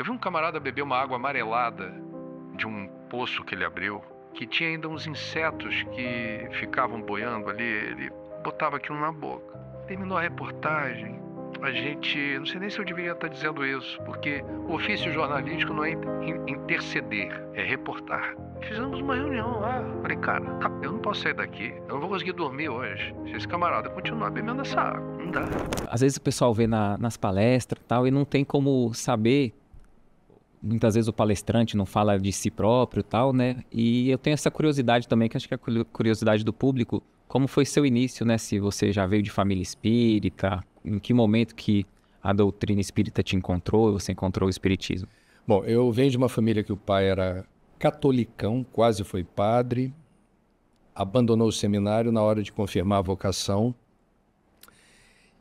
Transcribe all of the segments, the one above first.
Eu vi um camarada beber uma água amarelada de um poço que ele abriu, que tinha ainda uns insetos que ficavam boiando ali. Ele botava aquilo na boca. Terminou a reportagem. A gente, não sei nem se eu deveria estar dizendo isso, porque o ofício jornalístico não é interceder, é reportar. Fizemos uma reunião lá. Falei, cara, eu não posso sair daqui, eu não vou conseguir dormir hoje se esse camarada continuar bebendo essa água. Não dá. Às vezes o pessoal vê nas palestras e tal, e não tem como saber. Muitas vezes o palestrante não fala de si próprio e tal, né? E eu tenho essa curiosidade também, que acho que é a curiosidade do público. Como foi seu início, né? Se você já veio de família espírita, em que momento que a doutrina espírita te encontrou, você encontrou o espiritismo? Bom, eu venho de uma família que o pai era catolicão, quase foi padre, abandonou o seminário na hora de confirmar a vocação.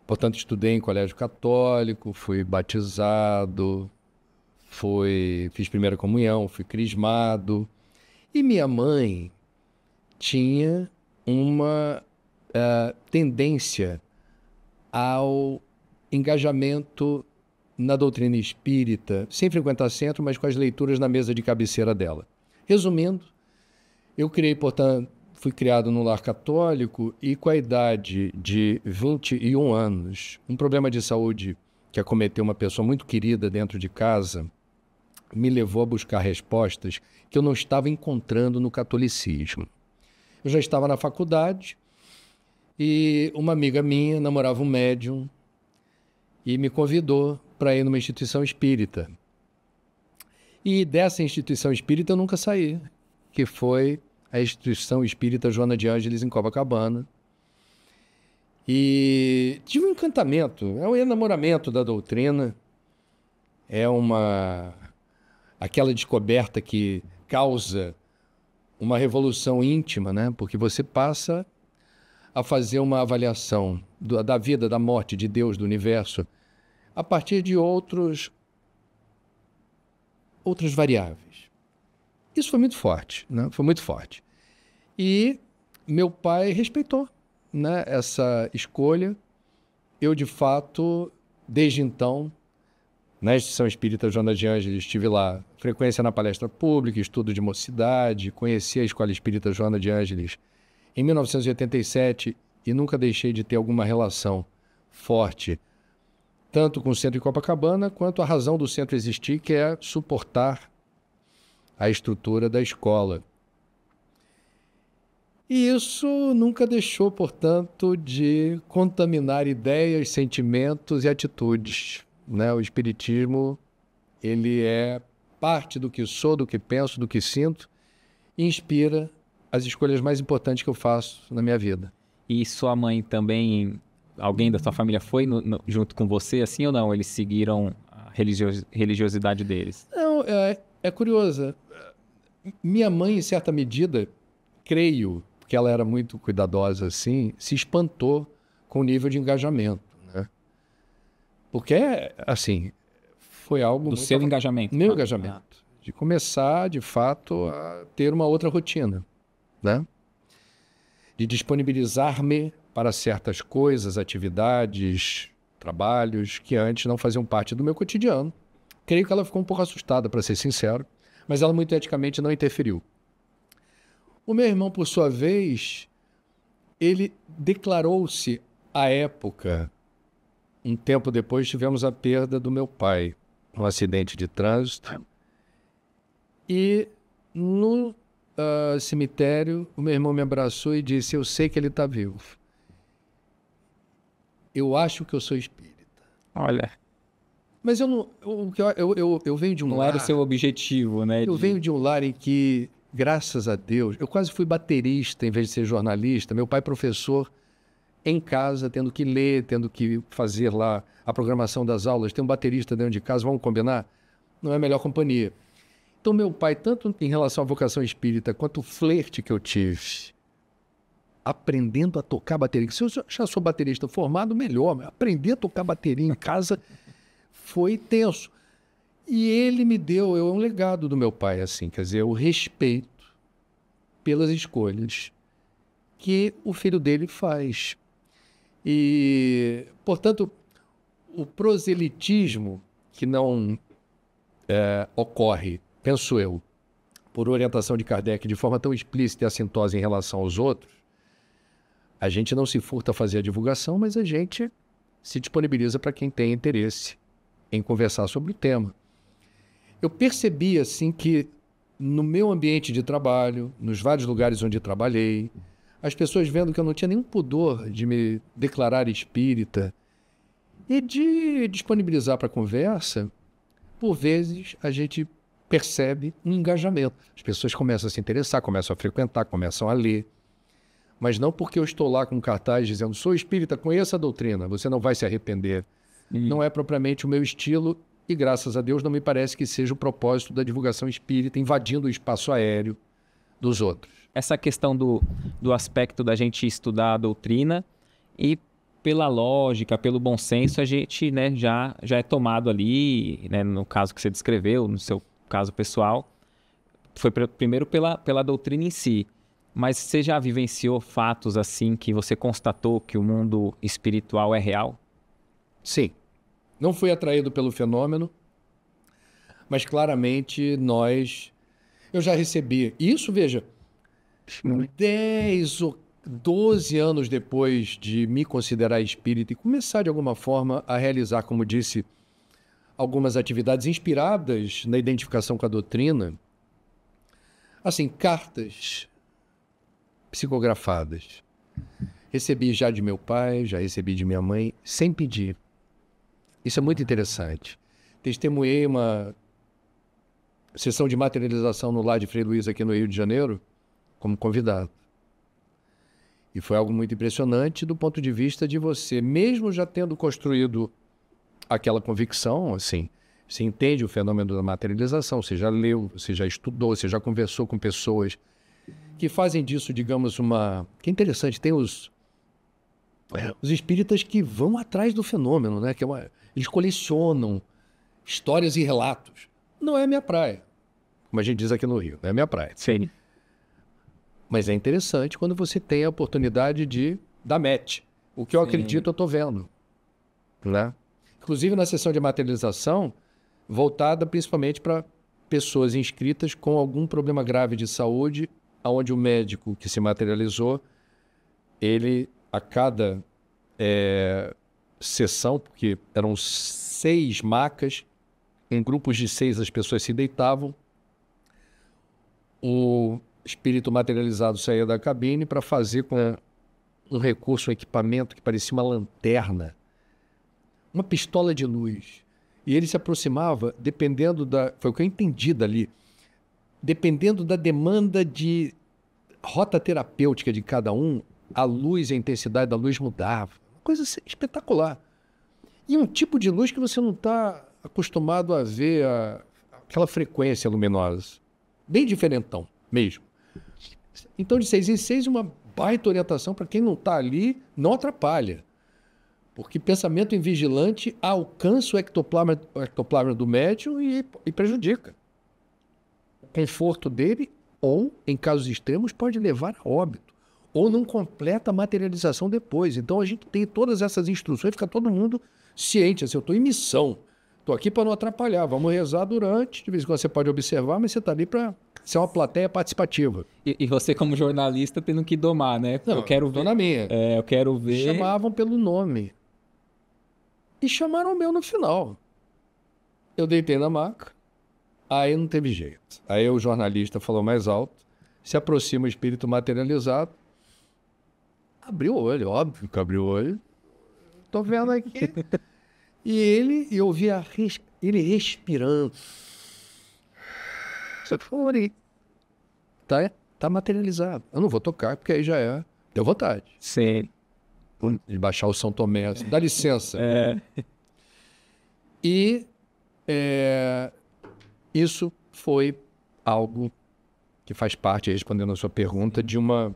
Portanto, estudei em colégio católico, fui batizado, fiz primeira comunhão, fui crismado. E minha mãe tinha uma tendência ao engajamento na doutrina espírita, sem frequentar centro, mas com as leituras na mesa de cabeceira dela. Resumindo, fui criado num lar católico e com a idade de 21 anos, um problema de saúde que acometeu uma pessoa muito querida dentro de casa me levou a buscar respostas que eu não estava encontrando no catolicismo. Eu já estava na faculdade e uma amiga minha namorava um médium e me convidou para ir numa instituição espírita. E dessa instituição espírita eu nunca saí, que foi a Instituição Espírita Joana de Ângeles, em Copacabana. E tive um encantamento, é um enamoramento da doutrina, aquela descoberta que causa uma revolução íntima, né? Porque você passa a fazer uma avaliação da vida, da morte, de Deus, do universo, a partir de outras variáveis. Isso foi muito forte, né? Foi muito forte. E meu pai respeitou, né, essa escolha. Eu, de fato, desde então, na Instituição Espírita Joana de Ângeles, estive lá, frequência na palestra pública, estudo de mocidade, conheci a Escola Espírita Joana de Ângeles em 1987 e nunca deixei de ter alguma relação forte, tanto com o centro de Copacabana, quanto a razão do centro existir, que é suportar a estrutura da escola. E isso nunca deixou, portanto, de contaminar ideias, sentimentos e atitudes, né? O espiritismo, ele é parte do que sou, do que penso, do que sinto, e inspira as escolhas mais importantes que eu faço na minha vida. E sua mãe também, alguém da sua família foi junto com você, assim ou não? Eles seguiram a religiosidade deles? Não, é curioso. Minha mãe, em certa medida, creio, porque ela era muito cuidadosa assim, se espantou com o nível de engajamento, né? Porque, assim, foi algo... Do seu engajamento? Meu engajamento. De começar, de fato, a ter uma outra rotina, né? De disponibilizar-me para certas coisas, atividades, trabalhos que antes não faziam parte do meu cotidiano. Creio que ela ficou um pouco assustada, para ser sincero, mas ela muito eticamente não interferiu. O meu irmão, por sua vez, ele declarou-se à época. Um tempo depois tivemos a perda do meu pai, um acidente de trânsito. E no cemitério, o meu irmão me abraçou e disse: eu sei que ele está vivo. Eu acho que eu sou espírita. Olha. Mas eu venho de um lar... Não era o seu objetivo, né? Eu venho de um lar em que, graças a Deus, eu quase fui baterista em vez de ser jornalista. Meu pai professor, em casa, tendo que ler, tendo que fazer lá a programação das aulas. Tem um baterista dentro de casa, vamos combinar? Não é a melhor companhia. Então, meu pai, tanto em relação à vocação espírita, quanto o flerte que eu tive, aprendendo a tocar bateria. Se eu já sou baterista formado, melhor, mas aprender a tocar bateria em casa foi tenso. E ele me deu, um legado do meu pai, assim, quer dizer, o respeito pelas escolhas que o filho dele faz. E, portanto, o proselitismo, que não ocorre, penso eu, por orientação de Kardec, de forma tão explícita e assintosa em relação aos outros, a gente não se furta a fazer a divulgação, mas a gente se disponibiliza para quem tem interesse em conversar sobre o tema. Eu percebi, assim, que no meu ambiente de trabalho, nos vários lugares onde trabalhei, as pessoas vendo que eu não tinha nenhum pudor de me declarar espírita e de disponibilizar para a conversa, por vezes a gente percebe um engajamento. As pessoas começam a se interessar, começam a frequentar, começam a ler. Mas não porque eu estou lá com um cartaz dizendo sou espírita, conheça a doutrina, você não vai se arrepender. Não é propriamente o meu estilo e, graças a Deus, não me parece que seja o propósito da divulgação espírita invadindo o espaço aéreo dos outros. Essa questão do aspecto da gente estudar a doutrina e pela lógica, pelo bom senso, a gente, né, já é tomado ali, né, no caso que você descreveu, no seu caso pessoal, foi primeiro pela doutrina em si. Mas você já vivenciou fatos assim que você constatou que o mundo espiritual é real? Sim. Não fui atraído pelo fenômeno, mas claramente eu já recebi. Isso, veja, 10 ou 12 anos depois de me considerar espírita e começar de alguma forma a realizar, como disse, algumas atividades inspiradas na identificação com a doutrina, assim, cartas psicografadas. Recebi já de meu pai, já recebi de minha mãe, sem pedir. Isso é muito interessante. Testemunhei uma sessão de materialização no lar de Frei Luiz aqui no Rio de Janeiro, como convidado. E foi algo muito impressionante do ponto de vista de você, mesmo já tendo construído aquela convicção, assim, você entende o fenômeno da materialização, você já leu, você já estudou, você já conversou com pessoas que fazem disso, digamos, que é interessante, tem os espíritas que vão atrás do fenômeno, né? Eles colecionam histórias e relatos. Não é minha praia, como a gente diz aqui no Rio, não é minha praia. Sim. Mas é interessante quando você tem a oportunidade de dar match. O que eu acredito, eu estou vendo. Né? Inclusive na sessão de materialização, voltada principalmente para pessoas inscritas com algum problema grave de saúde, onde o médico que se materializou, ele, a cada sessão, porque eram 6 macas, em grupos de 6 as pessoas se deitavam, o espírito materializado saía da cabine para fazer com um recurso, um equipamento que parecia uma lanterna, uma pistola de luz. E ele se aproximava, foi o que eu entendi dali, dependendo da demanda de rota terapêutica de cada um, a luz e a intensidade da luz mudava. Uma coisa espetacular. E um tipo de luz que você não está acostumado a ver aquela frequência luminosa. Bem diferentão mesmo. Então, de 6 em 6, uma baita orientação para quem não está ali, não atrapalha. Porque pensamento invigilante alcança o ectoplasma do médium e prejudica o conforto dele, ou, em casos extremos, pode levar a óbito, ou não completa a materialização depois. Então, a gente tem todas essas instruções, fica todo mundo ciente, assim, eu estou em missão, estou aqui para não atrapalhar, vamos rezar durante, de vez em quando você pode observar, mas você está ali para ser uma plateia participativa. E você, como jornalista, tendo que domar, né? Não, eu quero ver. Na minha. Eu quero ver. Chamavam pelo nome. E chamaram o meu no final. Eu deitei na maca, aí não teve jeito. Aí o jornalista falou mais alto, se aproxima o espírito materializado, abriu o olho, óbvio que abriu o olho. Tô vendo aqui. E eu ouvi ele respirando. Você falou, tá materializado. Eu não vou tocar, porque aí já deu vontade. Sim. De baixar o São Tomé, assim, dá licença. E isso foi algo que faz parte, respondendo a sua pergunta, de uma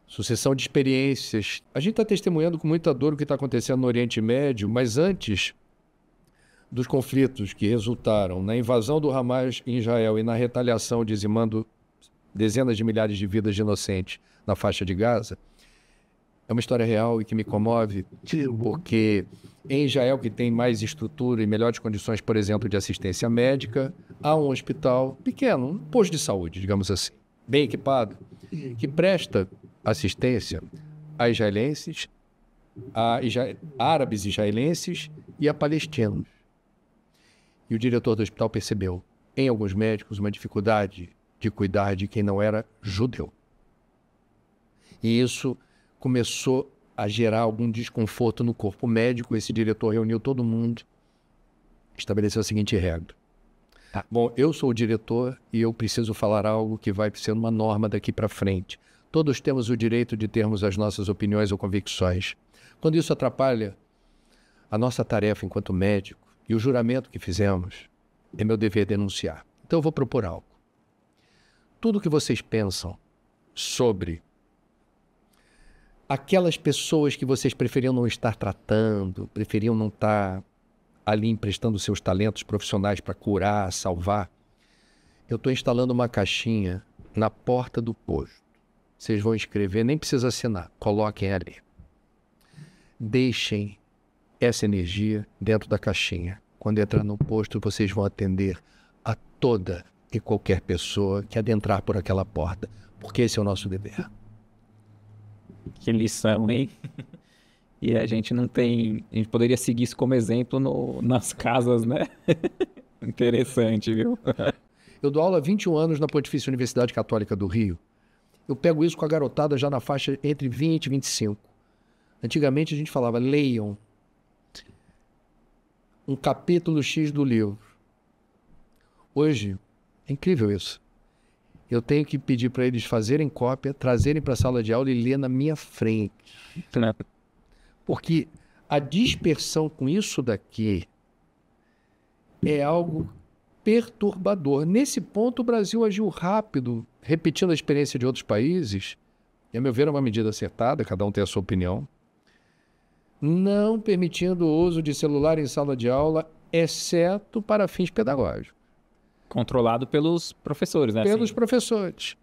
sucessão de experiências. A gente está testemunhando com muita dor o que está acontecendo no Oriente Médio, mas antes dos conflitos que resultaram na invasão do Hamas em Israel e na retaliação dizimando dezenas de milhares de vidas de inocentes na faixa de Gaza, É uma história real e que me comove, porque em Israel, que tem mais estrutura e melhores condições, por exemplo, de assistência médica, há um hospital pequeno, um posto de saúde, digamos assim, bem equipado, que presta assistência a israelenses, árabes israelenses e a palestinos. E o diretor do hospital percebeu, em alguns médicos, uma dificuldade de cuidar de quem não era judeu. E isso começou a gerar algum desconforto no corpo médico. Esse diretor reuniu todo mundo, estabeleceu a seguinte regra. Bom, eu sou o diretor e eu preciso falar algo que vai ser uma norma daqui para frente. Todos temos o direito de termos as nossas opiniões ou convicções. Quando isso atrapalha a nossa tarefa enquanto médico e o juramento que fizemos, é meu dever denunciar. Então eu vou propor algo. Tudo que vocês pensam sobre aquelas pessoas que vocês preferiam não estar tratando, preferiam não estar ali emprestando seus talentos profissionais para curar, salvar, eu estou instalando uma caixinha na porta do posto. Vocês vão escrever, nem precisa assinar, coloquem ali. Deixem essa energia dentro da caixinha. Quando entrar no posto, vocês vão atender a toda e qualquer pessoa que adentrar por aquela porta, porque esse é o nosso dever. Que lição, hein? E a gente não tem... A gente poderia seguir isso como exemplo nas casas, né? Interessante, viu? Eu dou aula há 21 anos na Pontifícia Universidade Católica do Rio. Eu pego isso com a garotada já na faixa entre 20 e 25. Antigamente a gente falava, leiam um capítulo X do livro. Hoje, é incrível isso. Eu tenho que pedir para eles fazerem cópia, trazerem para a sala de aula e ler na minha frente. Porque a dispersão com isso daqui é algo perturbador. Nesse ponto, o Brasil agiu rápido, repetindo a experiência de outros países, e, a meu ver, é uma medida acertada, cada um tem a sua opinião, não permitindo o uso de celular em sala de aula, exceto para fins pedagógicos. Controlado pelos professores, né? Pelos professores.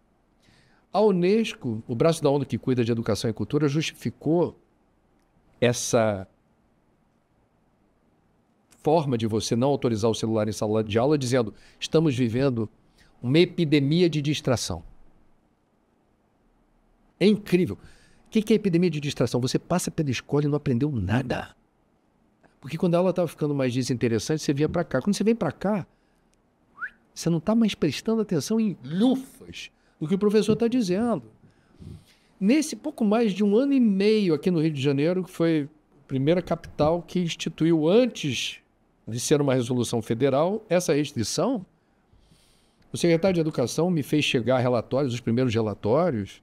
A Unesco, o braço da ONU que cuida de educação e cultura, justificou essa forma de você não autorizar o celular em sala de aula, dizendo, estamos vivendo uma epidemia de distração. É incrível. O que é epidemia de distração? Você passa pela escola e não aprendeu nada. Porque quando a aula estava ficando mais desinteressante, você vinha para cá. Quando você vem para cá, você não está mais prestando atenção em lufas do que o professor está dizendo. Nesse pouco mais de 1 ano e meio aqui no Rio de Janeiro, que foi a primeira capital que instituiu, antes de ser uma resolução federal, essa restrição, o secretário de Educação me fez chegar relatórios, os primeiros relatórios,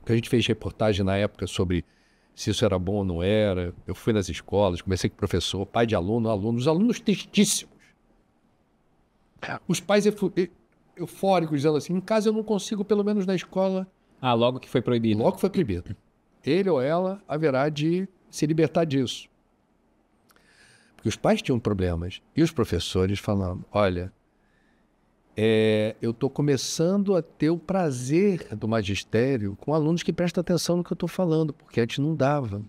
que a gente fez reportagem na época sobre se isso era bom ou não era. Eu fui nas escolas, conversei com o professor, pai de aluno, os alunos tristíssimos. Os pais eufóricos, dizendo assim, em casa eu não consigo, pelo menos na escola. Ah, logo que foi proibido. Logo que foi proibido. Ele ou ela haverá de se libertar disso. Porque os pais tinham problemas. E os professores falando, olha, eu estou começando a ter o prazer do magistério com alunos que prestam atenção no que eu estou falando, porque antes não dava.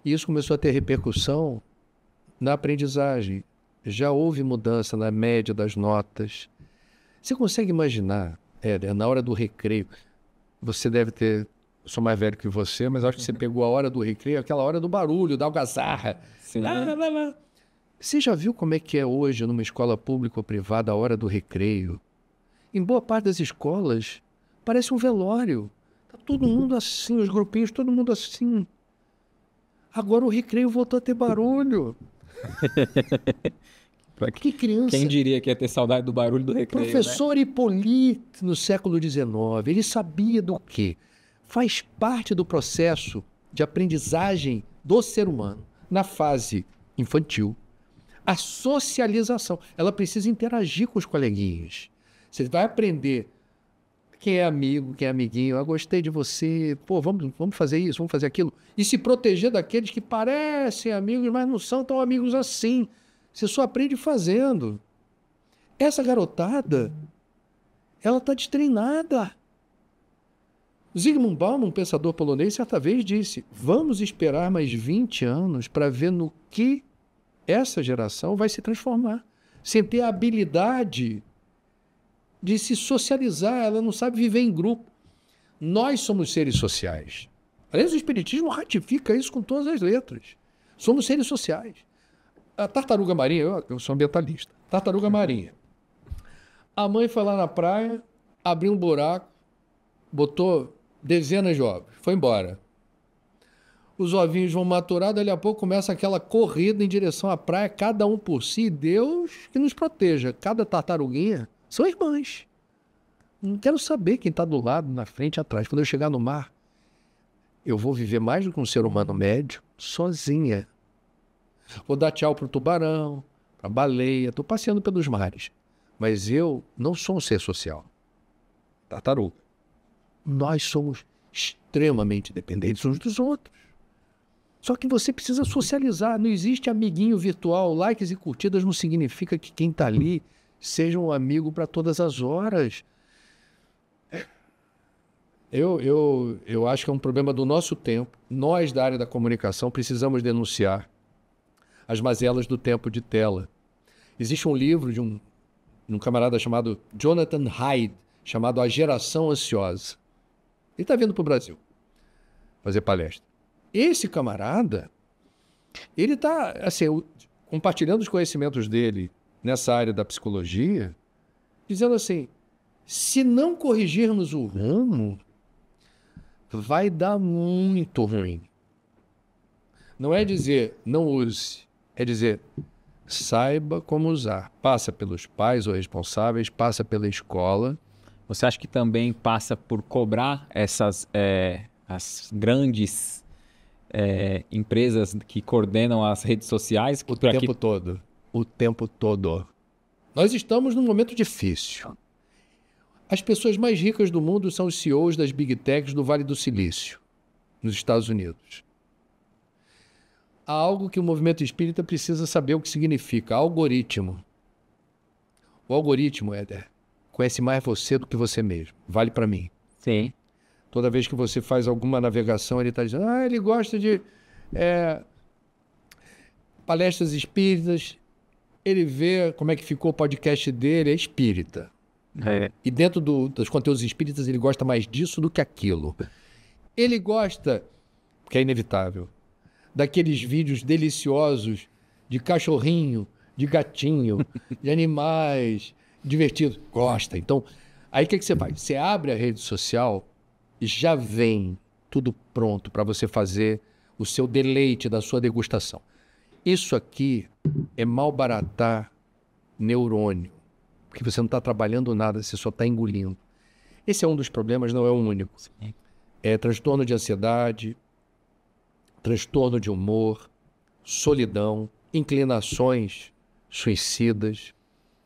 E isso começou a ter repercussão na aprendizagem. Já houve mudança na média das notas. Você consegue imaginar, na hora do recreio, você deve ter... Eu sou mais velho que você, mas acho que você pegou a hora do recreio, aquela hora do barulho, da algazarra. Sim. Você já viu como é que é hoje numa escola pública ou privada a hora do recreio? Em boa parte das escolas, parece um velório. Tá todo mundo assim, os grupinhos, todo mundo assim. Agora o recreio voltou a ter barulho. Que criança... Quem diria que ia ter saudade do barulho do recreio, Professor Hipólito, no século XIX, ele sabia do quê? Faz parte do processo de aprendizagem do ser humano, na fase infantil, a socialização. Ela precisa interagir com os coleguinhas. Você vai aprender quem é amigo, quem é amiguinho. Eu gostei de você, pô, vamos fazer isso, vamos fazer aquilo. E se proteger daqueles que parecem amigos, mas não são tão amigos assim. Você só aprende fazendo. Essa garotada, ela está destreinada. Zygmunt Bauman, um pensador polonês, certa vez disse: vamos esperar mais 20 anos para ver no que essa geração vai se transformar, sem ter a habilidade de se socializar. Ela não sabe viver em grupo. Nós somos seres sociais. Aliás, o Espiritismo ratifica isso com todas as letras. Somos seres sociais. A tartaruga marinha, eu sou ambientalista, tartaruga marinha. A mãe foi lá na praia, abriu um buraco, botou dezenas de ovos, foi embora. Os ovinhos vão maturar, dali a pouco começa aquela corrida em direção à praia, cada um por si, Deus que nos proteja. Cada tartaruguinha são irmãs. Não quero saber quem está do lado, na frente, atrás. Quando eu chegar no mar, eu vou viver mais do que um ser humano médio, sozinha. Vou dar tchau para o tubarão, para a baleia, estou passeando pelos mares. Mas eu não sou um ser social. Tartaruga. Nós somos extremamente dependentes uns dos outros. Só que você precisa socializar. Não existe amiguinho virtual. Likes e curtidas não significa que quem está ali seja um amigo para todas as horas. Eu acho que é um problema do nosso tempo. Nós, da área da comunicação, precisamos denunciar as mazelas do tempo de tela. Existe um livro de um camarada chamado Jonathan Haidt, chamado A Geração Ansiosa. Ele está vindo para o Brasil fazer palestra. Esse camarada, ele está assim, compartilhando os conhecimentos dele nessa área da psicologia, dizendo assim, se não corrigirmos o rumo, vai dar muito ruim. Não é dizer não use, é dizer saiba como usar. Passa pelos pais ou responsáveis, passa pela escola. Você acha que também passa por cobrar essas as grandes empresas que coordenam as redes sociais? O tempo todo. O tempo todo. Nós estamos num momento difícil. As pessoas mais ricas do mundo são os CEOs das Big Techs do Vale do Silício, nos Estados Unidos. Há algo que o movimento espírita precisa saber o que significa: algoritmo. O algoritmo, Éder, conhece mais você do que você mesmo. Vale para mim. Sim. Toda vez que você faz alguma navegação, ele está dizendo, ele gosta de palestras espíritas, ele vê como é que ficou o podcast dele, é espírita. E dentro dos conteúdos espíritas, ele gosta mais disso do que aquilo. Ele gosta, que é inevitável, daqueles vídeos deliciosos de cachorrinho, de gatinho, de animais divertidos. Gosta. Então, aí o que você faz? Você abre a rede social e já vem tudo pronto para você fazer o seu deleite da sua degustação. Isso aqui é malbaratar neurônio, porque você não está trabalhando nada, você só está engolindo. Esse é um dos problemas, não é o único. É transtorno de ansiedade, transtorno de humor, solidão, inclinações suicidas,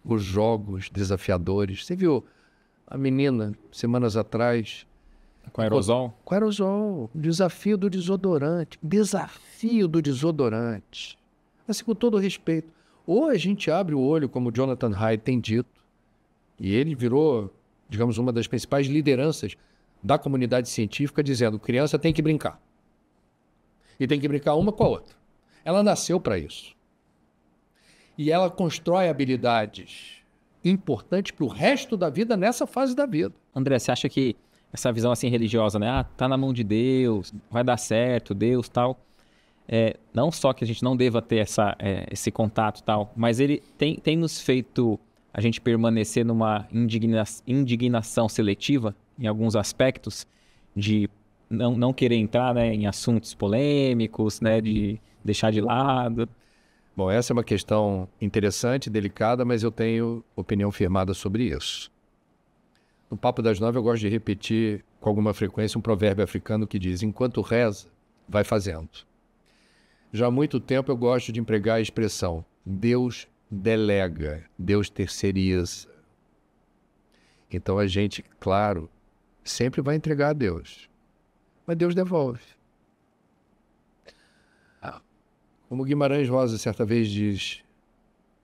os jogos desafiadores. Você viu a menina, semanas atrás... Com aerosol? Com aerosol. Desafio do desodorante. Desafio do desodorante. Assim, com todo respeito. Ou a gente abre o olho, como o Jonathan Haidt tem dito, e ele virou, digamos, uma das principais lideranças da comunidade científica, dizendo que criança tem que brincar. E tem que brincar uma com a outra. Ela nasceu para isso. E ela constrói habilidades importantes para o resto da vida nessa fase da vida. André, você acha que essa visão assim religiosa, né? Tá na mão de Deus, vai dar certo, Deus tal. Não só que a gente não deva ter esse contato tal, mas ele tem nos feito a gente permanecer numa indignação seletiva em alguns aspectos, de não querer entrar, né, em assuntos polêmicos, né, de deixar de lado. Bom, essa é uma questão interessante, delicada, mas eu tenho opinião firmada sobre isso. No Papo das 9 eu gosto de repetir com alguma frequência um provérbio africano que diz: enquanto reza, vai fazendo. Já há muito tempo eu gosto de empregar a expressão: Deus delega, Deus terceiriza. Então a gente, claro, sempre vai entregar a Deus, mas Deus devolve. Como Guimarães Rosa certa vez diz: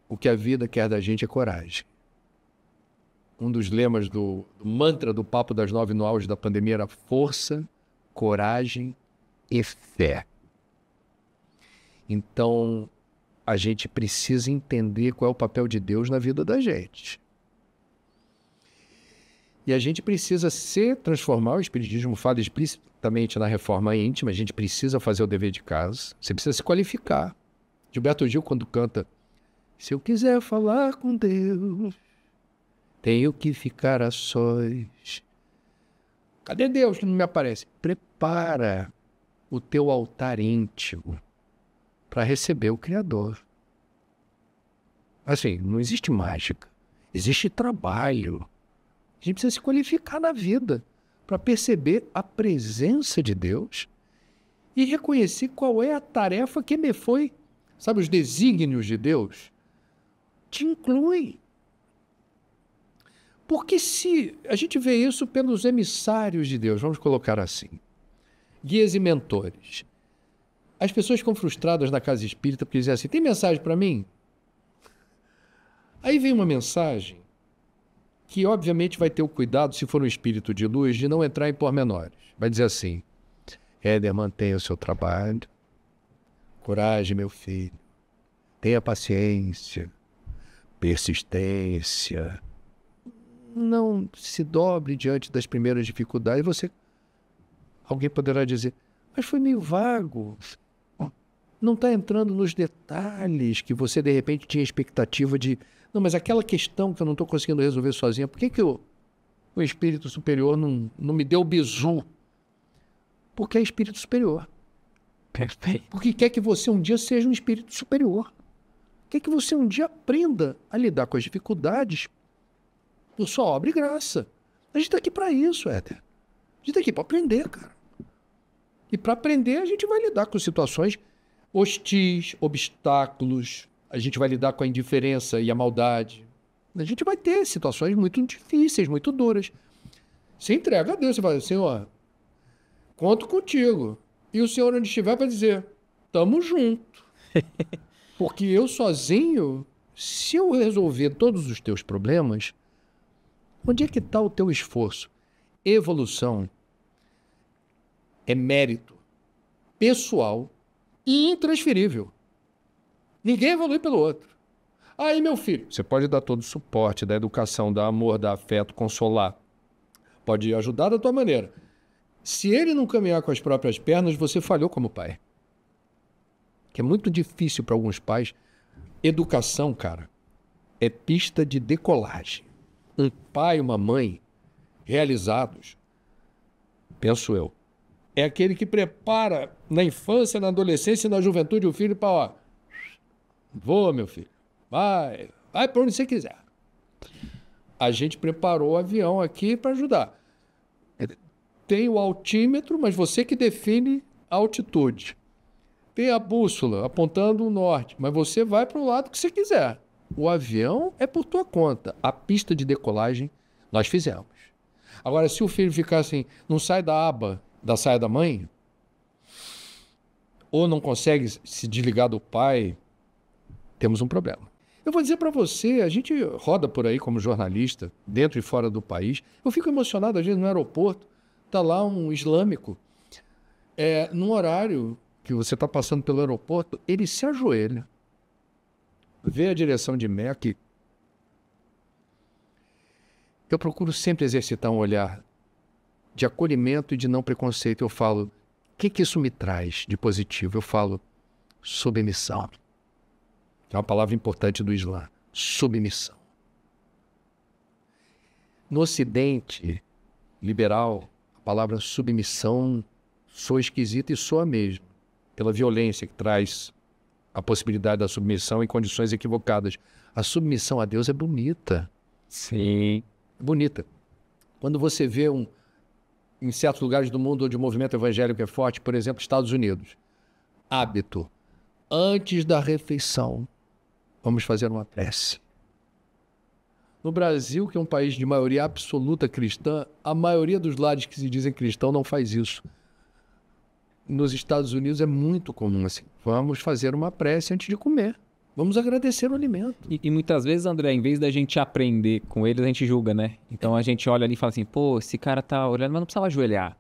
o que a vida quer da gente é coragem. um dos lemas do mantra do Papo das 9 no auge da pandemia era força, coragem e fé. Então, a gente precisa entender qual é o papel de Deus na vida da gente. E a gente precisa se transformar, o Espiritismo fala explicitamente na reforma íntima, a gente precisa fazer o dever de casa, você precisa se qualificar. Gilberto Gil, quando canta, se eu quiser falar com Deus, tenho que ficar a sós. Cadê Deus que não me aparece? Prepara o teu altar íntimo para receber o Criador. Assim, não existe mágica, existe trabalho. A gente precisa se qualificar na vida para perceber a presença de Deus e reconhecer qual é a tarefa que me foi. Sabe, os desígnios de Deus te incluem. Porque se a gente vê isso pelos emissários de Deus, vamos colocar assim, guias e mentores. As pessoas ficam frustradas na casa espírita porque dizem assim, tem mensagem para mim? Aí vem uma mensagem que obviamente vai ter o cuidado, se for um espírito de luz, de não entrar em pormenores. Vai dizer assim, Éder, mantenha o seu trabalho, coragem, meu filho, tenha paciência, persistência, não se dobre diante das primeiras dificuldades. Alguém poderá dizer, mas foi meio vago, não está entrando nos detalhes que você de repente tinha expectativa de... Não, mas aquela questão que eu não estou conseguindo resolver sozinha, por que o espírito superior não me deu o bizu? Porque é espírito superior. Perfeito. Porque quer que você um dia seja um espírito superior. Quer que você um dia aprenda a lidar com as dificuldades por sua obra e graça. A gente está aqui para isso, Éder. A gente está aqui para aprender, cara. E para aprender a gente vai lidar com situações hostis, obstáculos, a gente vai lidar com a indiferença e a maldade. A gente vai ter situações muito difíceis, muito duras. Você entrega a Deus, você fala, Senhor, conto contigo. E o Senhor, onde estiver, vai dizer, tamo junto. Porque eu sozinho, se eu resolver todos os teus problemas, onde é que está o teu esforço? Evolução é mérito pessoal e intransferível. Ninguém evolui pelo outro. Aí, meu filho, você pode dar todo o suporte, dar educação, dar amor, dar afeto, consolar. Pode ajudar da tua maneira. Se ele não caminhar com as próprias pernas, você falhou como pai. Que é muito difícil para alguns pais. Educação, cara, é pista de decolagem. Um pai e uma mãe realizados, penso eu, é aquele que prepara na infância, na adolescência e na juventude o filho para, ó, voa, meu filho, vai para onde você quiser. A gente preparou o avião aqui para ajudar. Tem o altímetro, mas você que define a altitude. Tem a bússola apontando o norte, mas você vai para o lado que você quiser. O avião é por tua conta. A pista de decolagem nós fizemos. Agora, se o filho ficar assim, não sai da aba da saia da mãe, ou não consegue se desligar do pai, temos um problema. Eu vou dizer para você, a gente roda por aí como jornalista, dentro e fora do país. Eu fico emocionado, às vezes, no aeroporto, está lá um islâmico, num horário que você está passando pelo aeroporto, ele se ajoelha, vê a direção de Meca. Eu procuro sempre exercitar um olhar de acolhimento e de não preconceito. Eu falo, o que isso me traz de positivo? Eu falo, submissão. É uma palavra importante do Islã. Submissão. No Ocidente liberal, a palavra submissão soa esquisita e soa mesmo, pela violência que traz a possibilidade da submissão em condições equivocadas. A submissão a Deus é bonita. Sim. É bonita. Quando você vê em certos lugares do mundo onde o movimento evangélico é forte, por exemplo, Estados Unidos, hábito, antes da refeição, vamos fazer uma prece. No Brasil, que é um país de maioria absoluta cristã, a maioria dos lares que se dizem cristão não faz isso. Nos Estados Unidos é muito comum assim. Vamos fazer uma prece antes de comer. Vamos agradecer o alimento. E muitas vezes, André, em vez da gente aprender com eles, a gente julga, né? Então a gente olha ali e fala assim, pô, esse cara tá orando, mas não precisava ajoelhar.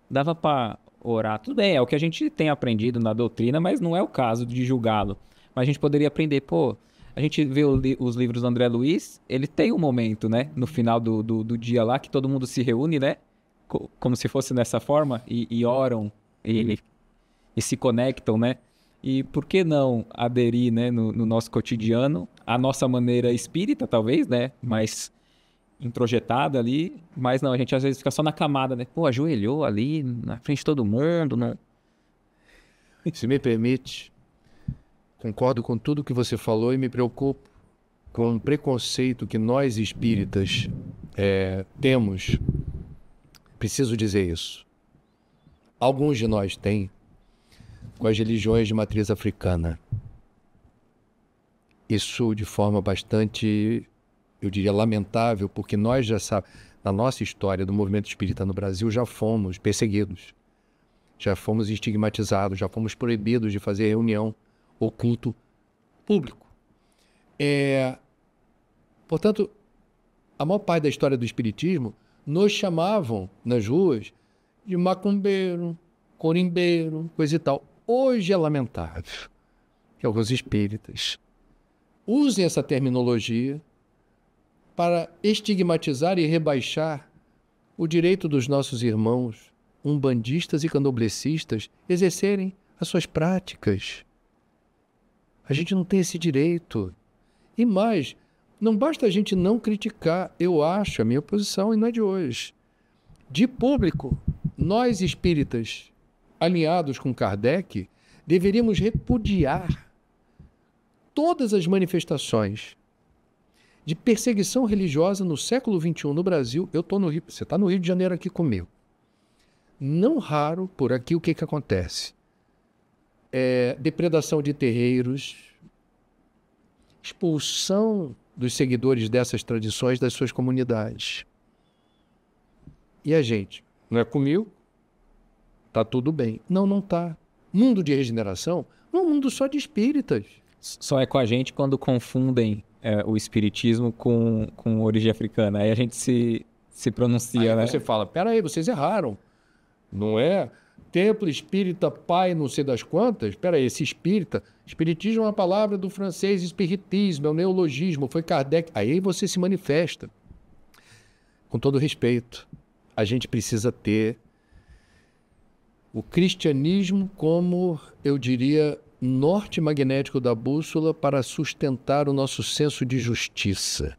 Dava pra orar. Tudo bem, é o que a gente tem aprendido na doutrina, mas não é o caso de julgá-lo. Mas a gente poderia aprender, pô, a gente vê os livros do André Luiz, ele tem um momento, né? No final do dia lá, que todo mundo se reúne, né? Como se fosse dessa forma, e oram, e se conectam, né? E por que não aderir, né, no nosso cotidiano, a nossa maneira espírita, talvez, né, mais introjetada ali, mas não, a gente às vezes fica só na camada, né, pô, ajoelhou ali na frente de todo mundo, né? Se me permite, concordo com tudo que você falou e me preocupo com o preconceito que nós espíritas temos. Preciso dizer isso. Alguns de nós têm com as religiões de matriz africana. Isso de forma bastante, eu diria, lamentável, porque nós já sabemos, na nossa história do movimento espírita no Brasil, já fomos perseguidos, já fomos estigmatizados, já fomos proibidos de fazer reunião ou culto público. Portanto, a maior parte da história do espiritismo nos chamavam nas ruas de macumbeiro, corimbeiro, coisa e tal. Hoje é lamentável que alguns espíritas usem essa terminologia para estigmatizar e rebaixar o direito dos nossos irmãos umbandistas e candomblecistas exercerem as suas práticas. A gente não tem esse direito. E mais, não basta a gente não criticar, eu acho, a minha posição, e não é de hoje. De público, nós espíritas alinhados com Kardec, deveríamos repudiar todas as manifestações de perseguição religiosa no século XXI no Brasil. Eu estou no Rio, você está no Rio de Janeiro aqui comigo. Não raro, por aqui, o que acontece? Depredação de terreiros, expulsão dos seguidores dessas tradições das suas comunidades. E a gente, não é comigo? Tá tudo bem. Não, não tá. Mundo de regeneração não é um mundo só de espíritas. Só é com a gente quando confundem o espiritismo com origem africana. Aí a gente se pronuncia, Aí né? você fala, peraí, vocês erraram. Não é templo espírita pai não sei das quantas? Peraí, esse espírita... Espiritismo é uma palavra do francês espiritismo, é um neologismo, foi Kardec. Aí você se manifesta. Com todo respeito, a gente precisa ter o cristianismo como, eu diria, norte magnético da bússola para sustentar o nosso senso de justiça.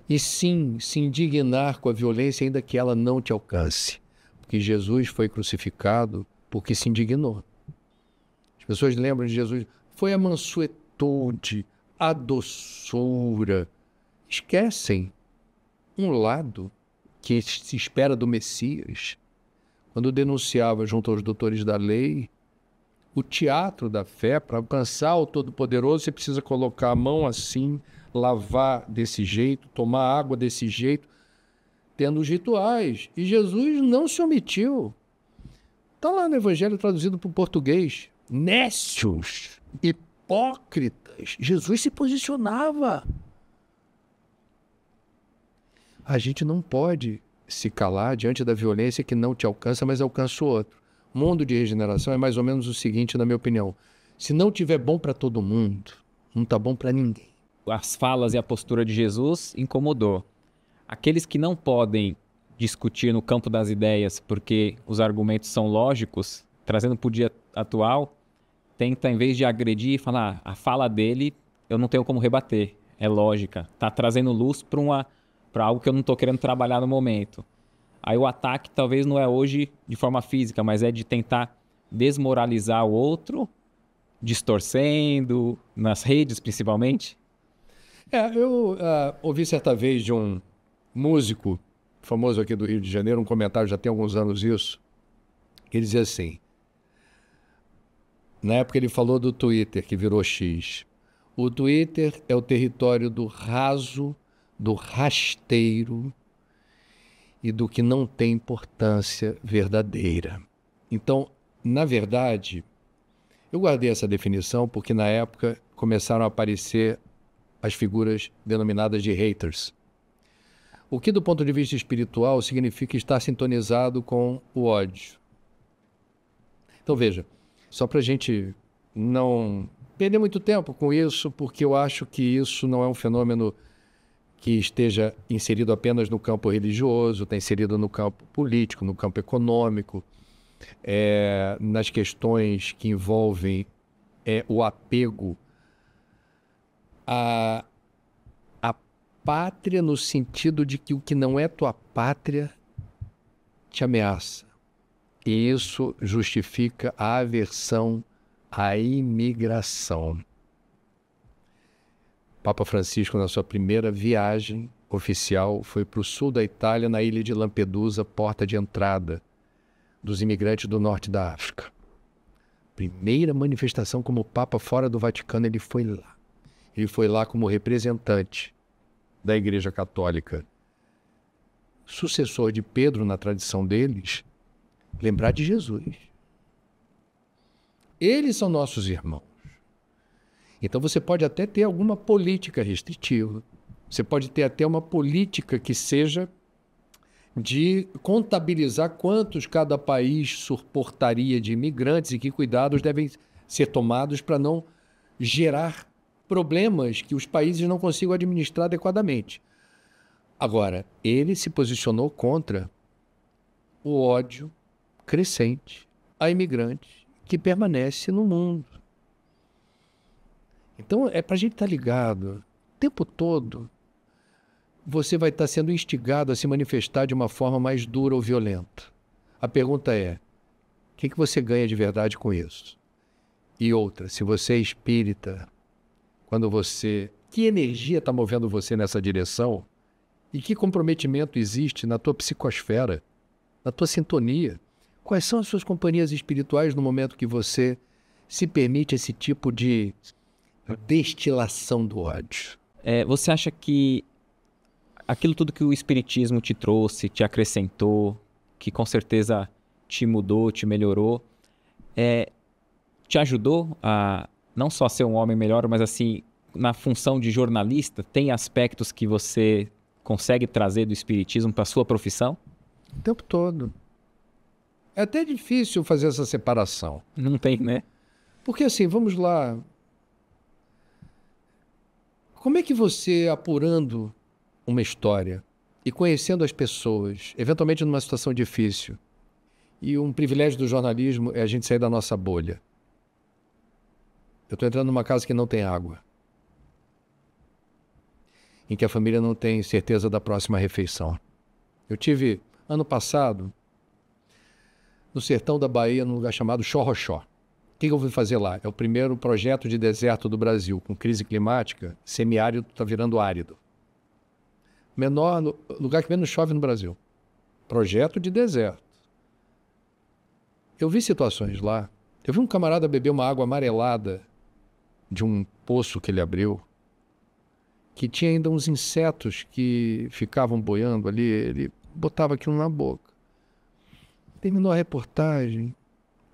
E sim, se indignar com a violência, ainda que ela não te alcance. Porque Jesus foi crucificado porque se indignou. As pessoas lembram de Jesus, foi a mansuetude, a doçura. Esquecem um lado que se espera do Messias. Quando denunciava junto aos doutores da lei, o teatro da fé, para alcançar o Todo-Poderoso, você precisa colocar a mão assim, lavar desse jeito, tomar água desse jeito, tendo os rituais. E Jesus não se omitiu. Está lá no Evangelho traduzido para o português. Nécios, hipócritas. Jesus se posicionava. A gente não pode se calar diante da violência que não te alcança, mas alcança o outro. Mundo de regeneração é mais ou menos o seguinte, na minha opinião. Se não tiver bom para todo mundo, não está bom para ninguém. As falas e a postura de Jesus incomodou. Aqueles que não podem discutir no campo das ideias porque os argumentos são lógicos, trazendo para o dia atual, tenta, em vez de agredir, falar a fala dele eu não tenho como rebater, é lógica. Está trazendo luz para algo que eu não estou querendo trabalhar no momento. Aí o ataque talvez não é hoje de forma física, mas é de tentar desmoralizar o outro, distorcendo, nas redes principalmente. Eu ouvi certa vez de um músico famoso aqui do Rio de Janeiro, um comentário, já tem alguns anos isso, que ele dizia assim, na época ele falou do Twitter, que virou X. O Twitter é o território do raso, do rasteiro e do que não tem importância verdadeira. Então, na verdade, eu guardei essa definição porque na época começaram a aparecer as figuras denominadas de haters. O que, do ponto de vista espiritual, significa estar sintonizado com o ódio. Então, veja, só para a gente não perder muito tempo com isso, porque eu acho que isso não é um fenômeno que esteja inserido apenas no campo religioso, está inserido no campo político, no campo econômico, nas questões que envolvem o apego à pátria, no sentido de que o que não é tua pátria te ameaça. E isso justifica a aversão à imigração. Papa Francisco, na sua primeira viagem oficial, foi para o sul da Itália, na ilha de Lampedusa, porta de entrada dos imigrantes do norte da África. Primeira manifestação como Papa fora do Vaticano, ele foi lá. Ele foi lá como representante da Igreja Católica, sucessor de Pedro na tradição deles, lembrar de Jesus. Eles são nossos irmãos. Então você pode até ter alguma política restritiva, você pode ter até uma política que seja de contabilizar quantos cada país suportaria de imigrantes e que cuidados devem ser tomados para não gerar problemas que os países não consigam administrar adequadamente. Agora, ele se posicionou contra o ódio crescente a imigrantes que permanece no mundo. Então, é para a gente estar ligado. O tempo todo, você vai estar sendo instigado a se manifestar de uma forma mais dura ou violenta. A pergunta é, o que você ganha de verdade com isso? E outra, se você é espírita, que energia está movendo você nessa direção? E que comprometimento existe na tua psicosfera, na tua sintonia? Quais são as suas companhias espirituais no momento que você se permite esse tipo de destilação do ódio? Você acha que aquilo tudo que o Espiritismo te trouxe, te acrescentou, que com certeza te mudou, te melhorou, te ajudou a não só ser um homem melhor, mas assim, na função de jornalista, tem aspectos que você consegue trazer do Espiritismo para a sua profissão? O tempo todo. É até difícil fazer essa separação. Não tem, né? Porque assim, vamos lá. Como é que você, apurando uma história e conhecendo as pessoas, eventualmente numa situação difícil, e um privilégio do jornalismo é a gente sair da nossa bolha. Eu estou entrando numa casa que não tem água, em que a família não tem certeza da próxima refeição. Eu tive, ano passado, no sertão da Bahia, num lugar chamado Xorroxó. O que eu vou fazer lá? É o primeiro projeto de deserto do Brasil. Com crise climática, semiárido está virando árido. Lugar que menos chove no Brasil. Projeto de deserto. Eu vi situações lá. Eu vi um camarada beber uma água amarelada de um poço que ele abriu, que tinha ainda uns insetos que ficavam boiando ali. Ele botava aquilo na boca. Terminou a reportagem.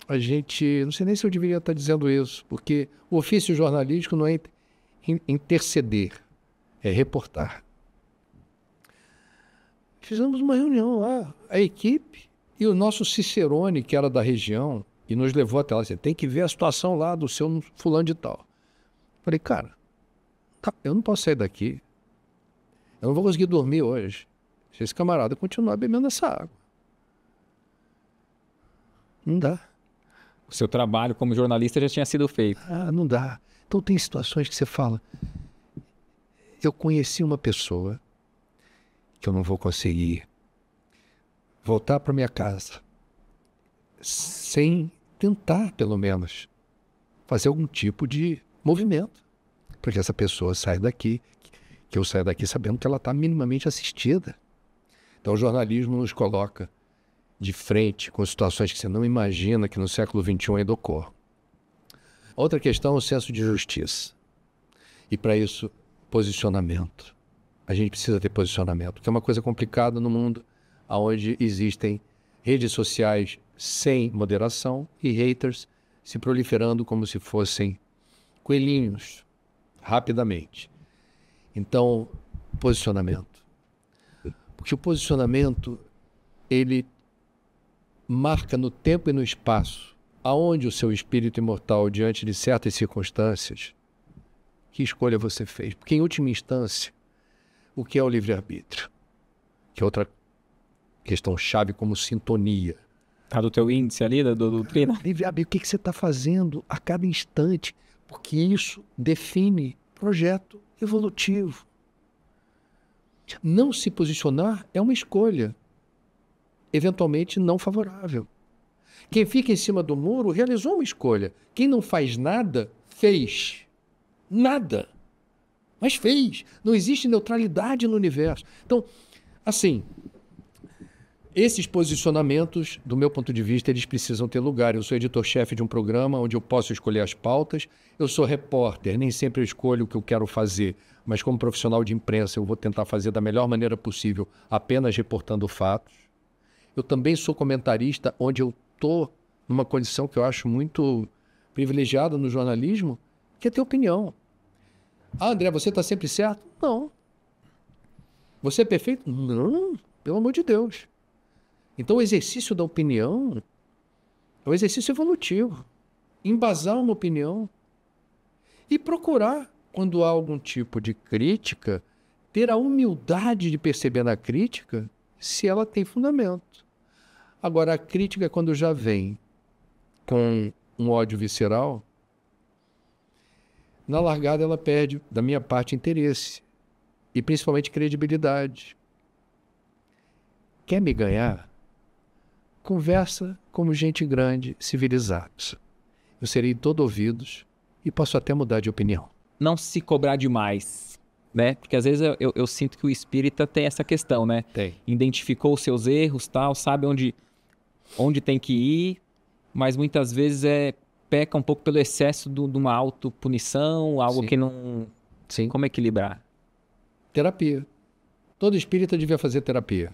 A gente, não sei nem se eu deveria estar dizendo isso, porque o ofício jornalístico não é interceder, é reportar. Fizemos uma reunião lá, a equipe e o nosso Cicerone, que era da região, e nos levou até lá. Você tem que ver a situação lá do seu fulano de tal. Falei, cara, eu não posso sair daqui. Eu não vou conseguir dormir hoje se esse camarada continuar bebendo essa água. Não dá. O seu trabalho como jornalista já tinha sido feito. Não dá. Então tem situações que você fala, eu conheci uma pessoa que eu não vou conseguir voltar para minha casa sem tentar, pelo menos, fazer algum tipo de movimento para que essa pessoa saia daqui, que eu saia daqui sabendo que ela está minimamente assistida. Então o jornalismo nos coloca de frente com situações que você não imagina que no século XXI ainda ocorram. Outra questão é o senso de justiça. E para isso, posicionamento. A gente precisa ter posicionamento, que é uma coisa complicada no mundo onde existem redes sociais sem moderação e haters se proliferando como se fossem coelhinhos rapidamente. Então, posicionamento. Porque o posicionamento, ele marca no tempo e no espaço aonde o seu espírito imortal, diante de certas circunstâncias, que escolha você fez. Porque, em última instância, o que é o livre-arbítrio? Que é outra questão chave como sintonia. Tá do teu índice ali, da doutrina? Livre-arbítrio, o que você está fazendo a cada instante? Porque isso define projeto evolutivo. Não se posicionar é uma escolha, eventualmente não favorável. Quem fica em cima do muro realizou uma escolha. Quem não faz nada, fez. Nada. Mas fez. Não existe neutralidade no universo. Então, assim, esses posicionamentos, do meu ponto de vista, eles precisam ter lugar. Eu sou editor-chefe de um programa onde eu posso escolher as pautas. Eu sou repórter, nem sempre eu escolho o que eu quero fazer, mas como profissional de imprensa eu vou tentar fazer da melhor maneira possível, apenas reportando fatos. Eu também sou comentarista, onde eu estou numa condição que eu acho muito privilegiada no jornalismo, que é ter opinião. Ah, André, você está sempre certo? Não. Você é perfeito? Não, pelo amor de Deus. Então o exercício da opinião é um exercício evolutivo. Embasar uma opinião e procurar, quando há algum tipo de crítica, ter a humildade de perceber na crítica se ela tem fundamento. Agora, a crítica, quando já vem com um ódio visceral, na largada ela perde, da minha parte, interesse e principalmente credibilidade. Quer me ganhar? Conversa como gente grande, civilizados. Eu serei todo ouvidos e posso até mudar de opinião. Não se cobrar demais, né? Porque às vezes eu sinto que o espírita tem essa questão, né? Tem. Identificou os seus erros, tal, sabe onde tem que ir, mas muitas vezes peca um pouco pelo excesso de uma autopunição, algo Sim. que não... Sim. Como equilibrar? Terapia. Todo espírita devia fazer terapia.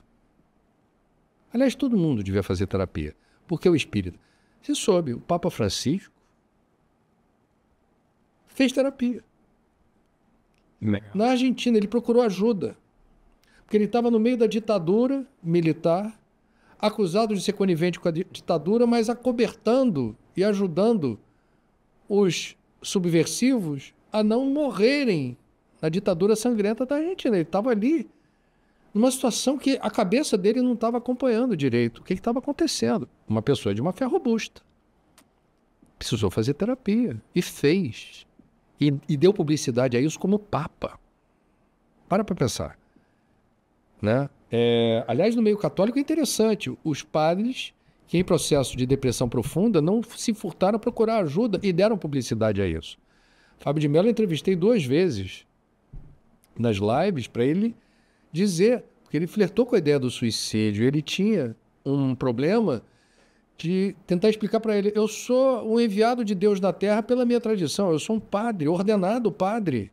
Aliás, todo mundo devia fazer terapia. Porque o espírita... Você soube, o Papa Francisco fez terapia. Legal. Na Argentina, ele procurou ajuda. Porque ele estava no meio da ditadura militar, acusado de ser conivente com a ditadura, mas acobertando e ajudando os subversivos a não morrerem na ditadura sangrenta da Argentina. Ele estava ali, numa situação que a cabeça dele não estava acompanhando direito. O que estava acontecendo? Uma pessoa de uma fé robusta. Precisou fazer terapia. E fez. E deu publicidade a isso como Papa. Para pensar. Né? Aliás, no meio católico é interessante. Os padres que em processo de depressão profunda não se furtaram a procurar ajuda e deram publicidade a isso. Fábio de Mello eu entrevistei 2 vezes nas lives para ele dizer, porque ele flertou com a ideia do suicídio, ele tinha um problema de tentar explicar para ele, eu sou um enviado de Deus na Terra pela minha tradição, eu sou um padre, ordenado padre.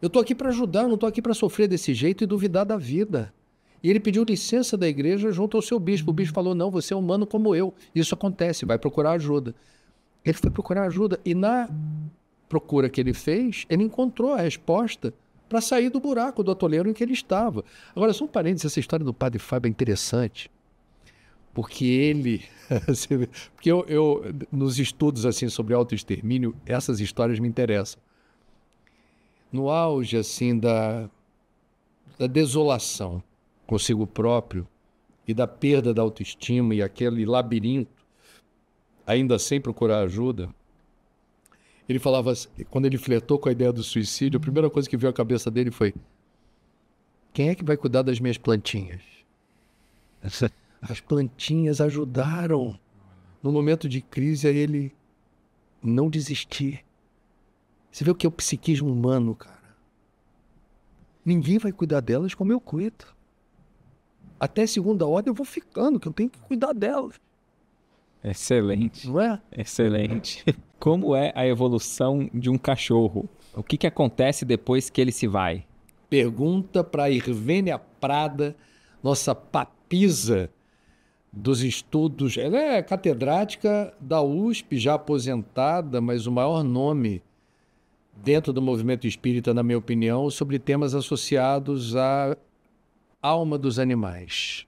Eu estou aqui para ajudar, não estou aqui para sofrer desse jeito e duvidar da vida. E ele pediu licença da igreja junto ao seu bispo. O bispo falou, não, você é humano como eu. Isso acontece, vai procurar ajuda. Ele foi procurar ajuda e na procura que ele fez, ele encontrou a resposta para sair do buraco do atoleiro em que ele estava. Agora, só um parênteses, essa história do Padre Fábio é interessante, porque ele... porque eu nos estudos assim, sobre autoextermínio, essas histórias me interessam. No auge assim, da desolação consigo próprio e da perda da autoestima e aquele labirinto, ainda sem procurar ajuda, ele falava, quando ele flertou com a ideia do suicídio, a primeira coisa que veio à cabeça dele foi: quem é que vai cuidar das minhas plantinhas? As plantinhas ajudaram no momento de crise a ele não desistir. Você vê o que é o psiquismo humano, cara. Ninguém vai cuidar delas como eu cuido. Até segunda ordem eu vou ficando, que eu tenho que cuidar delas. Excelente. Não é? Excelente. Como é a evolução de um cachorro? O que acontece depois que ele se vai? Pergunta para Irvênia Prada, nossa papisa dos estudos. Ela é catedrática da USP, já aposentada, mas o maior nome dentro do movimento espírita, na minha opinião, sobre temas associados à alma dos animais.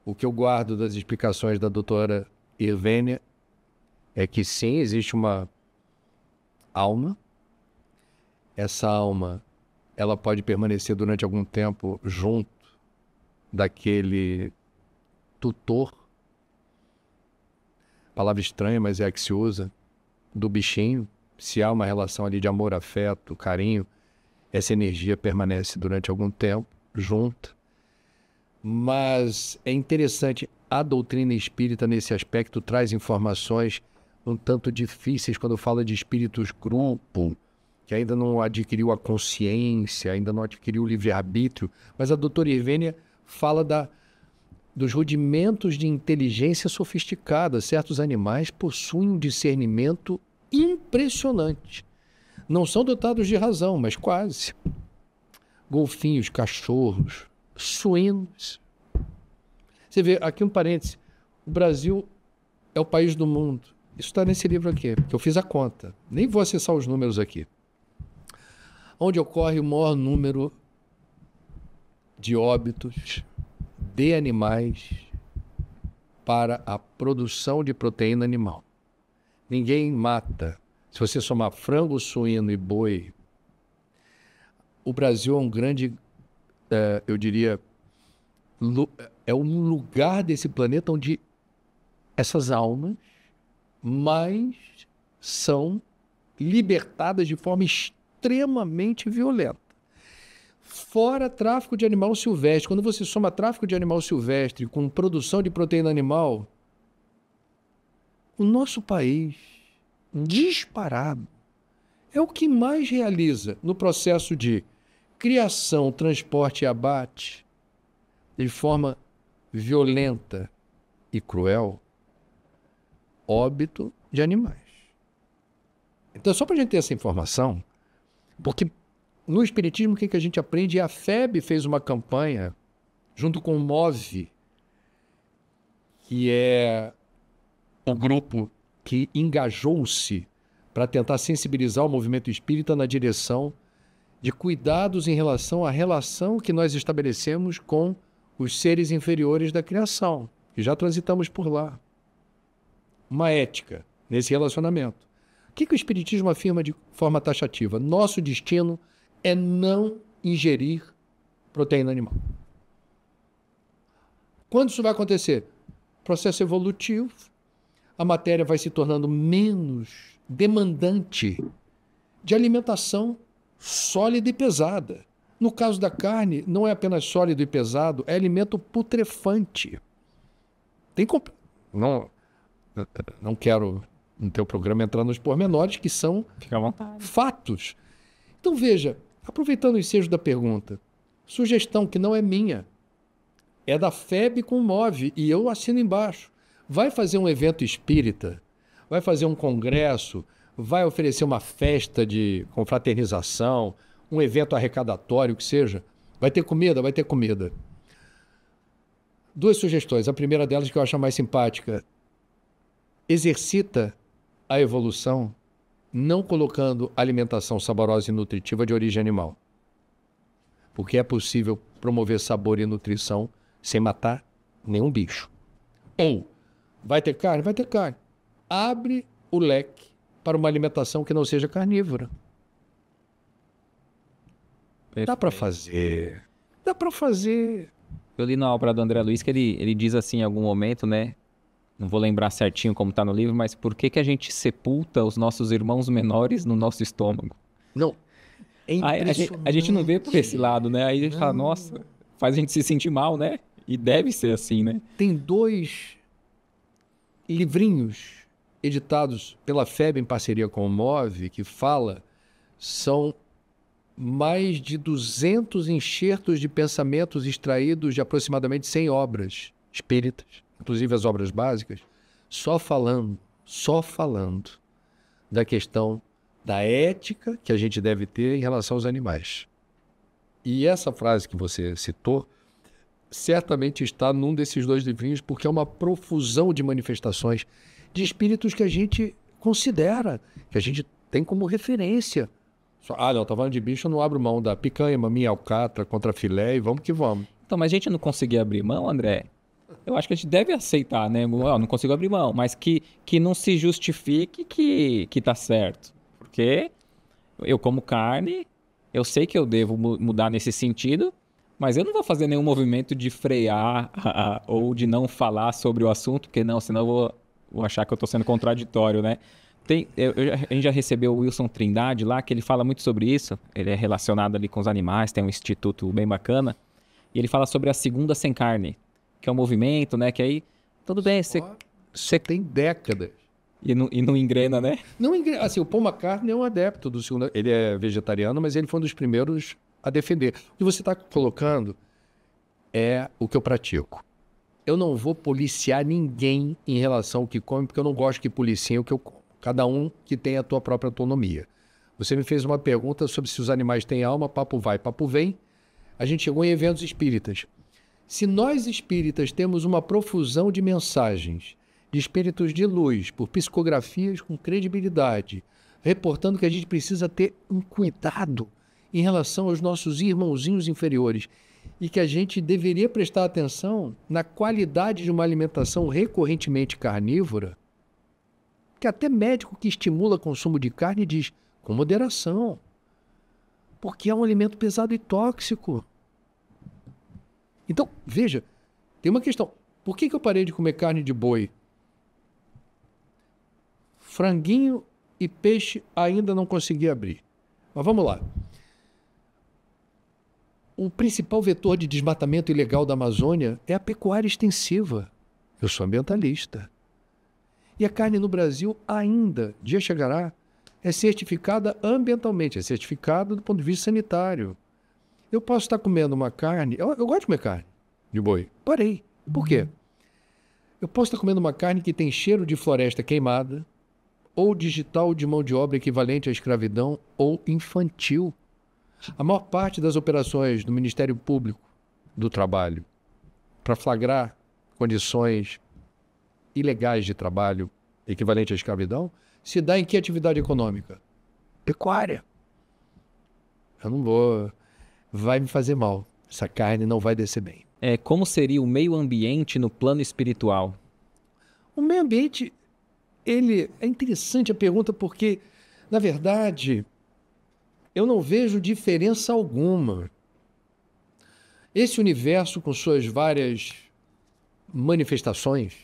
O que eu guardo das explicações da doutora Irvênia é que sim, existe uma alma. Essa alma, ela pode permanecer durante algum tempo junto daquele tutor, palavra estranha, mas é a que se usa, do bichinho. Se há uma relação ali de amor, afeto, carinho, essa energia permanece durante algum tempo junta. Mas é interessante, a doutrina espírita nesse aspecto traz informações um tanto difíceis quando fala de espíritos grupo, que ainda não adquiriu a consciência, ainda não adquiriu o livre-arbítrio, mas a doutora Irvênia fala dos rudimentos de inteligência sofisticada. Certos animais possuem um discernimento impressionante. Não são dotados de razão, mas quase. Golfinhos, cachorros, suínos. Você vê, aqui um parêntese, o Brasil é o país do mundo. Isso está nesse livro aqui, que eu fiz a conta. Nem vou acessar os números aqui. Onde ocorre o maior número de óbitos de animais para a produção de proteína animal. Ninguém mata. Se você somar frango, suíno e boi, o Brasil é um grande, eu diria, é um lugar desse planeta onde essas almas mais são libertadas de forma extremamente violenta. Fora tráfico de animal silvestre. Quando você soma tráfico de animal silvestre com produção de proteína animal, o nosso país, disparado, é o que mais realiza no processo de criação, transporte e abate, de forma violenta e cruel, óbito de animais. Então, só para a gente ter essa informação, porque no Espiritismo o que a gente aprende? A FEB fez uma campanha junto com o MOVE, que é o grupo que engajou-se para tentar sensibilizar o movimento espírita na direção de cuidados em relação à relação que nós estabelecemos com os seres inferiores da criação, que já transitamos por lá. Uma ética nesse relacionamento. O que o Espiritismo afirma de forma taxativa? Nosso destino é não ingerir proteína animal. Quando isso vai acontecer? Processo evolutivo. A matéria vai se tornando menos demandante de alimentação sólida e pesada. No caso da carne, não é apenas sólido e pesado, é alimento putrefante. Não quero, no teu programa, entrar nos pormenores, que são fatos. Então, veja, aproveitando o ensejo da pergunta, sugestão que não é minha, é da FEB com o MOVE, e eu assino embaixo. Vai fazer um evento espírita, vai fazer um congresso, vai oferecer uma festa de confraternização, um evento arrecadatório, que seja. Vai ter comida? Vai ter comida. Duas sugestões. A primeira delas, que eu acho a mais simpática, exercita a evolução não colocando alimentação saborosa e nutritiva de origem animal. Porque é possível promover sabor e nutrição sem matar nenhum bicho. Ou, vai ter carne? Vai ter carne. Abre o leque para uma alimentação que não seja carnívora. Perfeito. Dá para fazer. Dá para fazer. Eu li na obra do André Luiz que ele diz assim em algum momento, né? Não vou lembrar certinho como está no livro, mas por que a gente sepulta os nossos irmãos menores no nosso estômago? Não. É a gente não vê por esse lado, né? Aí a gente fala, nossa, faz a gente se sentir mal, né? E deve ser assim, né? Tem 2 livrinhos editados pela FEB em parceria com o MOVE, que são mais de 200 enxertos de pensamentos extraídos de aproximadamente 100 obras espíritas, inclusive as obras básicas, só falando da questão da ética que a gente deve ter em relação aos animais. E essa frase que você citou certamente está num desses 2 livrinhos, porque é uma profusão de manifestações de espíritos que a gente considera, que a gente tem como referência. Não, tá falando de bicho, eu não abro mão da picanha, maminha, alcatra, contra filé e vamos que vamos. Então, mas a gente não conseguir abrir mão, André, eu acho que a gente deve aceitar, né? Não consigo abrir mão, mas que não se justifique que tá certo. Porque eu como carne, eu sei que eu devo mudar nesse sentido, mas eu não vou fazer nenhum movimento de frear ou de não falar sobre o assunto, porque não, senão eu vou achar que eu tô sendo contraditório, né? A gente já recebeu o Wilson Trindade lá, que ele fala muito sobre isso. Ele é relacionado ali com os animais, tem um instituto bem bacana. E ele fala sobre a segunda sem carne, que é um movimento, né? Que aí, tudo bem, você tem décadas. E não engrena, né? Não engrena. Assim, o Paul McCartney é um adepto do segundo. Ele é vegetariano, mas ele foi um dos primeiros a defender. O que você está colocando é o que eu pratico. Eu não vou policiar ninguém em relação ao que come, porque eu não gosto que policiem o que eu como. Cada um que tem a tua própria autonomia. Você me fez uma pergunta sobre se os animais têm alma, papo vai, papo vem. A gente chegou em eventos espíritas. Se nós espíritas temos uma profusão de mensagens de espíritos de luz, por psicografias com credibilidade, reportando que a gente precisa ter um cuidado em relação aos nossos irmãozinhos inferiores e que a gente deveria prestar atenção na qualidade de uma alimentação recorrentemente carnívora, que até médico que estimula o consumo de carne diz com moderação, porque é um alimento pesado e tóxico. Então, veja, tem uma questão. Por que eu parei de comer carne de boi? Franguinho e peixe ainda não consegui abrir. Mas vamos lá. O principal vetor de desmatamento ilegal da Amazônia é a pecuária extensiva. Eu sou ambientalista. E a carne no Brasil ainda, dia chegará, é certificada ambientalmente, é certificada do ponto de vista sanitário. Eu posso estar comendo uma carne... Eu gosto de comer carne de boi. Parei. Por quê? Eu posso estar comendo uma carne que tem cheiro de floresta queimada, ou digital de mão de obra equivalente à escravidão, ou infantil. A maior parte das operações do Ministério Público do Trabalho para flagrar condições ilegais de trabalho equivalente à escravidão se dá em que atividade econômica? Pecuária. Eu não vou... Vai me fazer mal. Essa carne não vai descer bem. Como seria o meio ambiente no plano espiritual? O meio ambiente, ele é interessante a pergunta porque, na verdade, eu não vejo diferença alguma. Esse universo, com suas várias manifestações,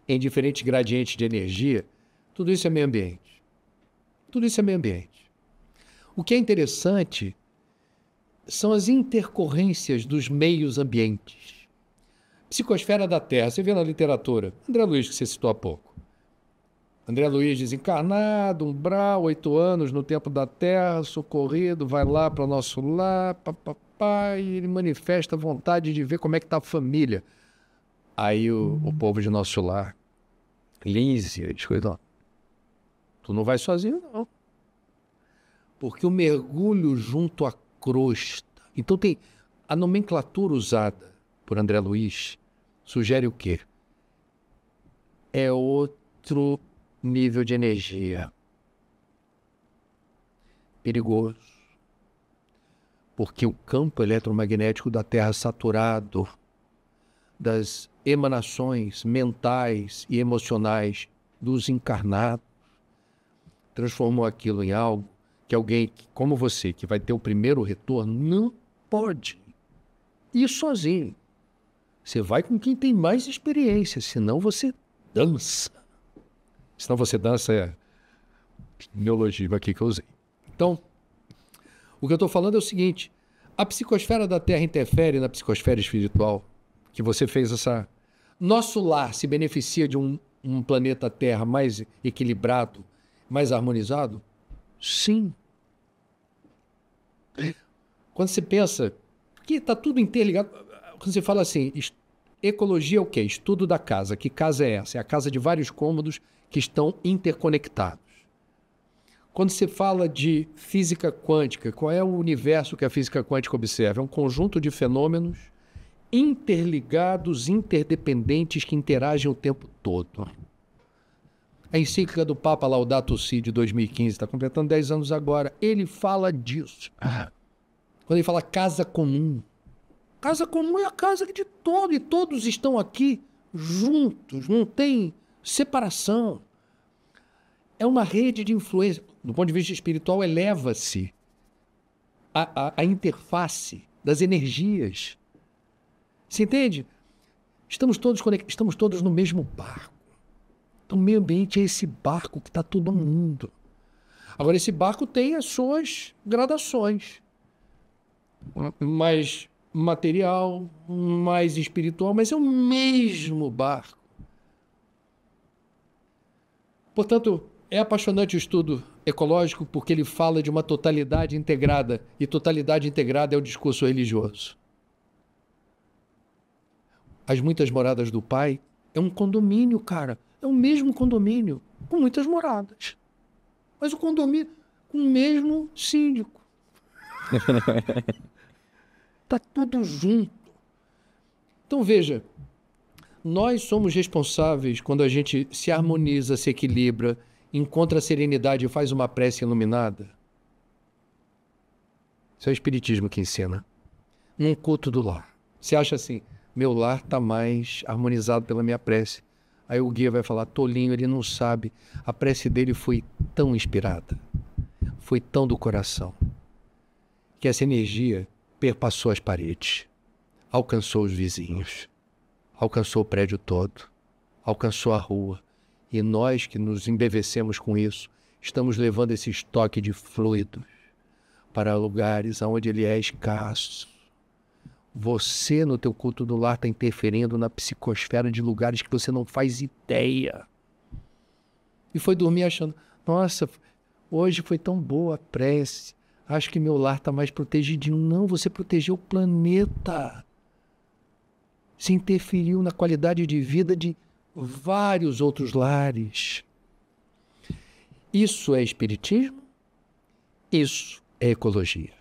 em diferentes gradientes de energia, tudo isso é meio ambiente. Tudo isso é meio ambiente. O que é interessante são as intercorrências dos meios ambientes. Psicosfera da Terra, você vê na literatura, André Luiz, que você citou há pouco. André Luiz desencarnado, umbral, 8 anos no tempo da Terra, socorrido, vai lá para o nosso lar, papapá, e ele manifesta a vontade de ver como é que está a família. Aí o povo de nosso lar, Lísia, escuta, tu não vai sozinho, não. Porque o mergulho junto à crosta. Então tem a nomenclatura usada por André Luiz sugere o quê? É outro nível de energia. Perigoso. Porque o campo eletromagnético da Terra saturado das emanações mentais e emocionais dos encarnados transformou aquilo em algo que alguém como você, que vai ter o primeiro retorno, não pode ir sozinho. Você vai com quem tem mais experiência, senão você dança. Senão você dança é neologismo aqui que eu usei. Então, o que eu estou falando é o seguinte, a psicosfera da Terra interfere na psicosfera espiritual, que você fez essa... Nosso lar se beneficia de um planeta Terra mais equilibrado, mais harmonizado? Sim. Quando você pensa que está tudo interligado, quando você fala assim, ecologia é o quê? Estudo da casa. Que casa é essa? É a casa de vários cômodos que estão interconectados. Quando você fala de física quântica, qual é o universo que a física quântica observa? É um conjunto de fenômenos interligados, interdependentes, que interagem o tempo todo. A encíclica do Papa Laudato Si de 2015, está completando 10 anos agora. Ele fala disso. Quando ele fala casa comum. Casa comum é a casa de todos, e todos estão aqui juntos, não tem separação. É uma rede de influência. Do ponto de vista espiritual, eleva-se a interface das energias. Você entende? Estamos todos no mesmo barco. Então, o meio ambiente é esse barco que está todo mundo. Agora, esse barco tem as suas gradações. Mais material, mais espiritual, mas é o mesmo barco. Portanto, é apaixonante o estudo ecológico porque ele fala de uma totalidade integrada, e totalidade integrada é o discurso religioso. As muitas moradas do Pai é um condomínio, cara. É o mesmo condomínio, com muitas moradas. Mas o condomínio com o mesmo síndico. Está tudo junto. Então, veja, nós somos responsáveis quando a gente se harmoniza, se equilibra, encontra serenidade e faz uma prece iluminada. Isso é o Espiritismo que ensina. Num culto do lar. Você acha assim, meu lar está mais harmonizado pela minha prece. Aí o guia vai falar, tolinho, ele não sabe. A prece dele foi tão inspirada, foi tão do coração, que essa energia perpassou as paredes, alcançou os vizinhos, alcançou o prédio todo, alcançou a rua. E nós que nos embevecemos com isso, estamos levando esse estoque de fluidos para lugares onde ele é escasso. Você, no teu culto do lar, está interferindo na psicosfera de lugares que você não faz ideia. E foi dormir achando, nossa, hoje foi tão boa a prece, acho que meu lar está mais protegidinho. Não, você protegeu o planeta. Se interferiu na qualidade de vida de vários outros lares. Isso é espiritismo? Isso é ecologia.